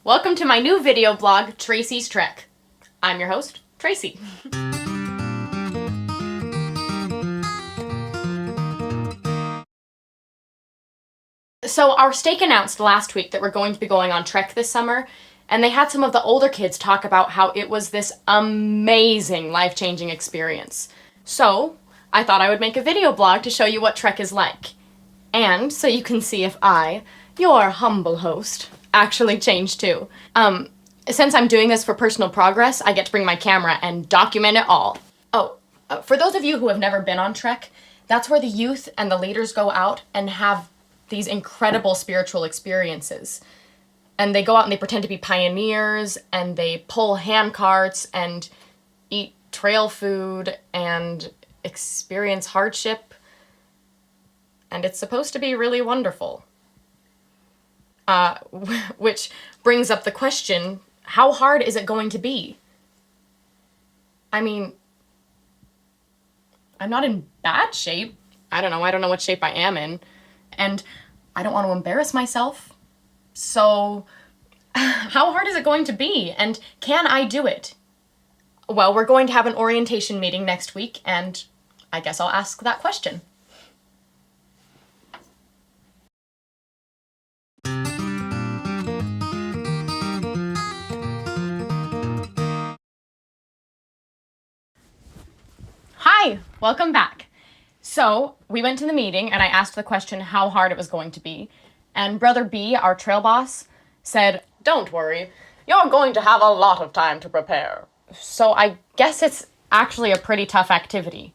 Welcome to my new video blog, Tracy's Trek. I'm your host, Tracy. So our stake announced last week that we're going to be going on Trek this summer, and they had some of the older kids talk about how it was this amazing, life-changing experience. So I thought I would make a video blog to show you what Trek is like. And so you can see if I, your humble host, actually changed too. Since I'm doing this for personal progress, I get to bring my camera and document it all. For those of you who have never been on Trek, that's where the youth and the leaders go out and have these incredible spiritual experiences. And they go out and they pretend to be pioneers, and they pull hand carts and eat trail food and experience hardship. And it's supposed to be really wonderful. Which brings up the question, how hard is it going to be? I mean, I'm not in bad shape. I don't know what shape I am in. And I don't want to embarrass myself. So, how hard is it going to be? And can I do it? Well, we're going to have an orientation meeting next week, and I guess I'll ask that question. Hi, welcome back. So, we went to the meeting and I asked the question how hard it was going to be. And Brother B, our trail boss, said, "Don't worry, you're going to have a lot of time to prepare." So I guess it's actually a pretty tough activity.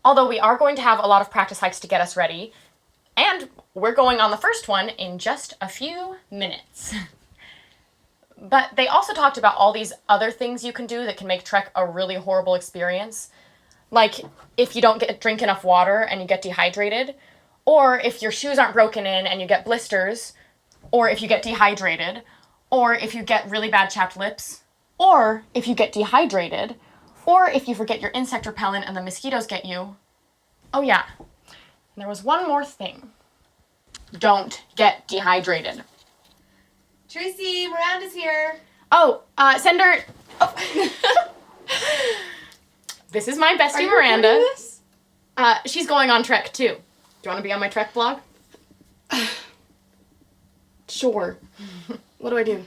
Although we are going to have a lot of practice hikes to get us ready. And we're going on the first one in just a few minutes. But they also talked about all these other things you can do that can make Trek a really horrible experience. Like if you don't drink enough water and you get dehydrated, or if your shoes aren't broken in and you get blisters, or if you get dehydrated, or if you get really bad chapped lips, or if you get dehydrated, or if you forget your insect repellent and the mosquitoes get you. Oh yeah, and there was one more thing. Don't get dehydrated. Tracy, Miranda's here. Send her... Oh. This is my bestie, Miranda. Are you recording this? She's going on Trek, too. Do you want to be on my Trek blog? Sure. What do I do?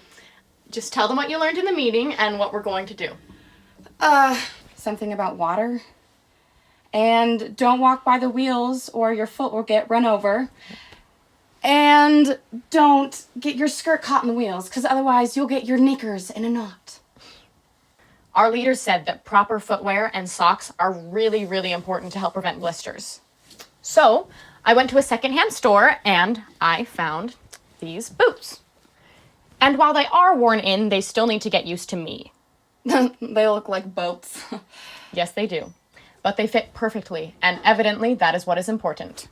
Just tell them what you learned in the meeting and what we're going to do. Something about water. And don't walk by the wheels or your foot will get run over. And don't get your skirt caught in the wheels, because otherwise you'll get your knickers in a knot. Our leaders said that proper footwear and socks are really, really important to help prevent blisters. So I went to a secondhand store and I found these boots. And while they are worn in, they still need to get used to me. They look like boats. Yes, they do. But they fit perfectly, and evidently that is what is important.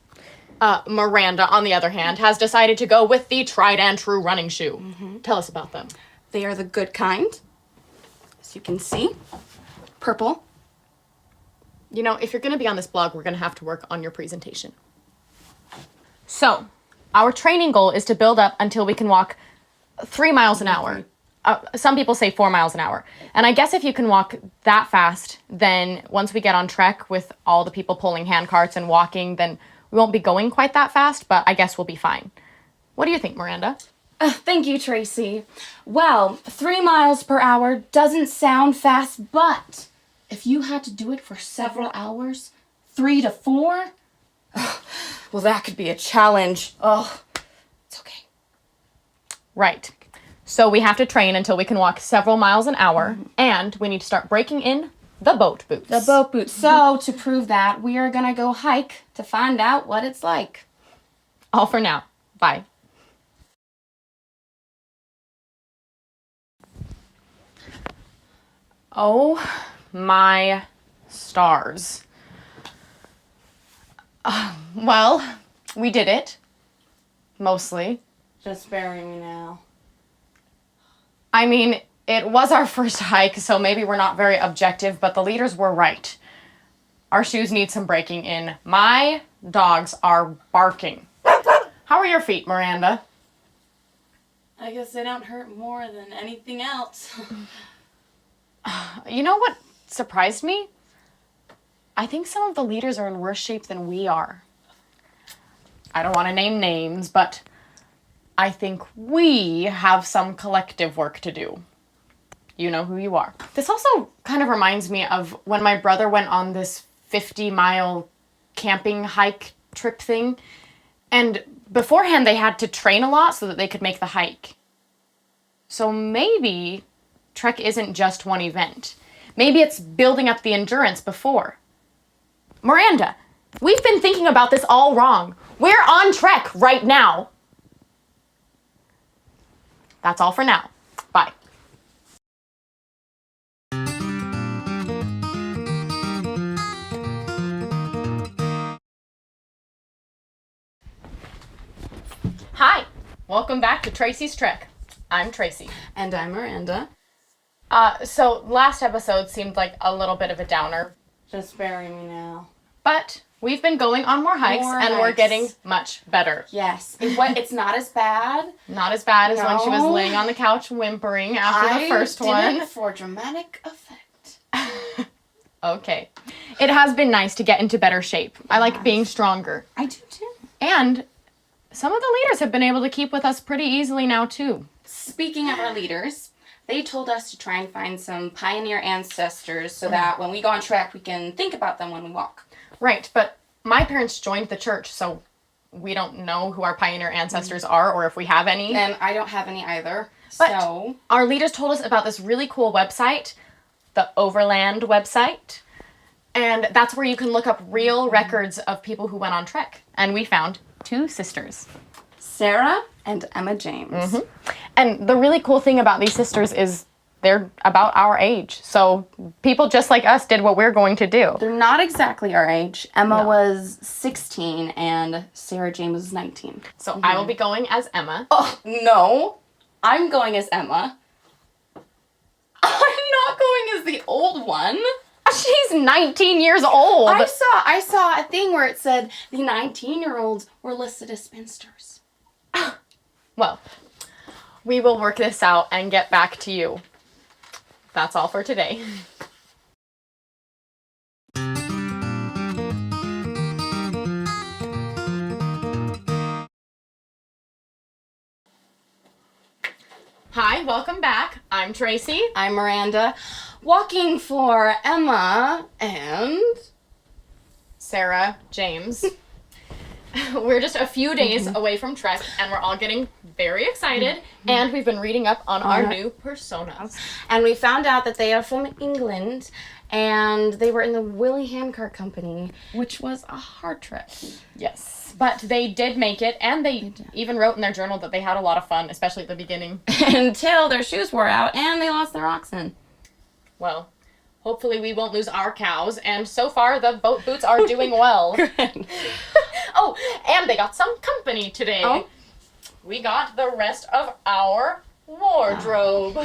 Miranda, on the other hand, has decided to go with the tried and true running shoe. Mm-hmm. Tell us about them. They are the good kind. As you can see, purple. You know, if you're going to be on this blog, we're going to have to work on your presentation. So, our training goal is to build up until we can walk 3 miles an hour. Some people say 4 miles an hour. And I guess if you can walk that fast, then once we get on Trek with all the people pulling hand carts and walking, then we won't be going quite that fast, but I guess we'll be fine. What do you think, Miranda? Thank you, Tracy. Well, 3 miles per hour doesn't sound fast, but if you had to do it for several hours, 3 to 4, well, that could be a challenge. Oh, it's okay. Right. So we have to train until we can walk several miles an hour, and we need to start breaking in the boat boots. The boat boots. So, to prove that, we are going to go hike to find out what it's like. All for now. Bye. Oh my stars. Well, we did it. Mostly. Just bury me now. I mean, it was our first hike, so maybe we're not very objective, but the leaders were right. Our shoes need some breaking in. My dogs are barking. How are your feet, Miranda? I guess they don't hurt more than anything else. You know what surprised me? I think some of the leaders are in worse shape than we are. I don't want to name names, but I think we have some collective work to do. You know who you are. This also kind of reminds me of when my brother went on this 50-mile camping hike trip thing. And beforehand, they had to train a lot so that they could make the hike. So maybe Trek isn't just one event. Maybe it's building up the endurance before. Miranda, we've been thinking about this all wrong. We're on Trek right now. That's all for now. Bye. Hi, welcome back to Tracy's Trek. I'm Tracy. And I'm Miranda. So last episode seemed like a little bit of a downer, Just bury me now. but we've been going on more hikes and we're getting much better. Yes. It's not as bad. Not as bad as when she was No. laying on the couch whimpering after the first did one. it for dramatic effect. Okay. It has been nice to get into better shape. I like being stronger. I do too. And some of the leaders have been able to keep with us pretty easily now too. Speaking of our leaders, they told us to try and find some pioneer ancestors so that when we go on Trek, we can think about them when we walk. Right, but my parents joined the church, so we don't know who our pioneer ancestors are or if we have any. And I don't have any either. But So our leaders told us about this really cool website, the Overland website. And that's where you can look up real records of people who went on Trek. And we found 2 sisters. Sarah and Emma James. And the really cool thing about these sisters is they're about our age. So people just like us did what we're going to do. They're not exactly our age. Emma No. was 16 and Sarah James was 19. So I will be going as Emma. Oh, no. I'm going as Emma. I'm not going as the old one. She's 19 years old. I saw a thing where it said the 19-year-olds were listed as spinsters. Well, we will work this out and get back to you. That's all for today. Hi, welcome back. I'm Tracy. I'm Miranda, walking for Emma and Sarah, James. We're just a few days away from Trek, and we're all getting very excited, and we've been reading up on our new personas. And we found out that they are from England, and they were in the Willie Handcart Company, which was a hard trip. Yes, but they did make it, and they even wrote in their journal that they had a lot of fun, especially at the beginning. Until their shoes wore out, and they lost their oxen. Well, hopefully we won't lose our cows, and so far the boat boots are doing well. Oh, and they got some company today. Oh. We got the rest of our wardrobe.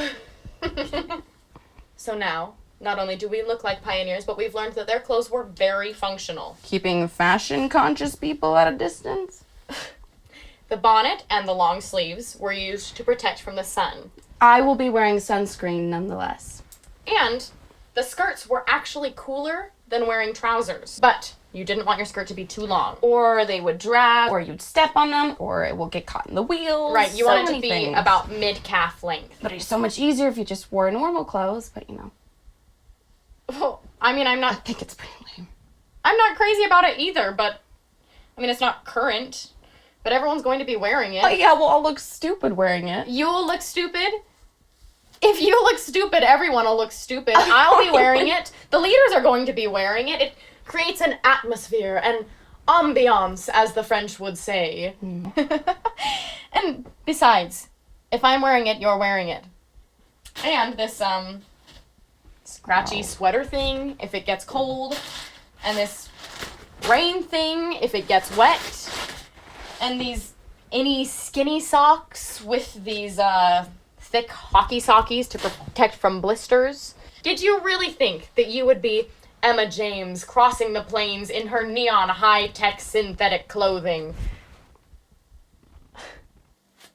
So now, not only do we look like pioneers, but we've learned that their clothes were very functional. Keeping fashion-conscious people at a distance. The bonnet and the long sleeves were used to protect from the sun. I will be wearing sunscreen nonetheless. And the skirts were actually cooler than wearing trousers. But you didn't want your skirt to be too long. Or they would drag, or you'd step on them, or it will get caught in the wheels. Right, you So want it to many be things. about mid-calf length. But it's so much easier if you just wore normal clothes, but you know. Well, I mean, I think it's pretty lame. I'm not crazy about it either, but I mean, it's not current, but everyone's going to be wearing it. Oh yeah, we'll all look stupid wearing it. You'll look stupid. If you look stupid, everyone will look stupid. I'll be wearing it. The leaders are going to be wearing it. It creates an atmosphere, an ambiance, as the French would say. And besides, if I'm wearing it, you're wearing it. And this, scratchy sweater thing, if it gets cold. And this rain thing, if it gets wet. And these inny skinny socks with these, thick hockey sockies to protect from blisters. Did you really think that you would be Emma James crossing the plains in her neon high-tech synthetic clothing?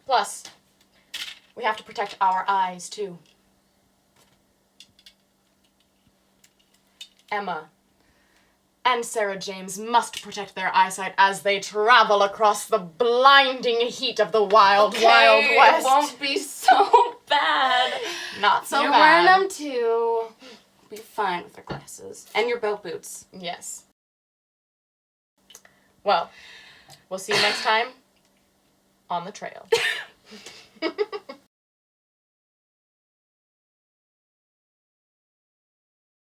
Plus, We have to protect our eyes, too. Emma and Sarah James must protect their eyesight as they travel across the blinding heat of the wild, wild west. It won't be so bad. Not so You're bad. wearing them too. Be fine with their glasses. And your belt boots. Yes. Well, we'll see you next time on the trail.